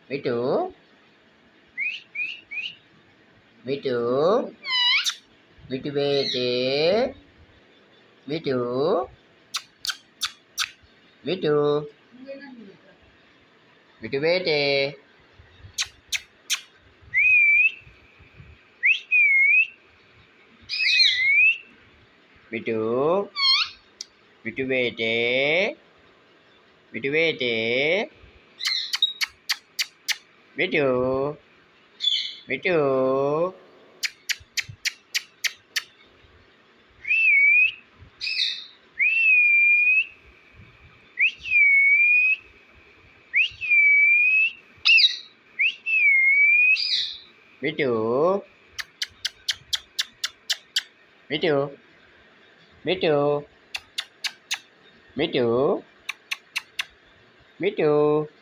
મીઠું મીઠું મીઠું બેટે મીઠું મીઠું મીઠું બેટે મીઠું મીઠું બેટે મીઠું બેટે મીઠું મીઠું મીઠું મીઠું મીઠું મીઠું મીઠું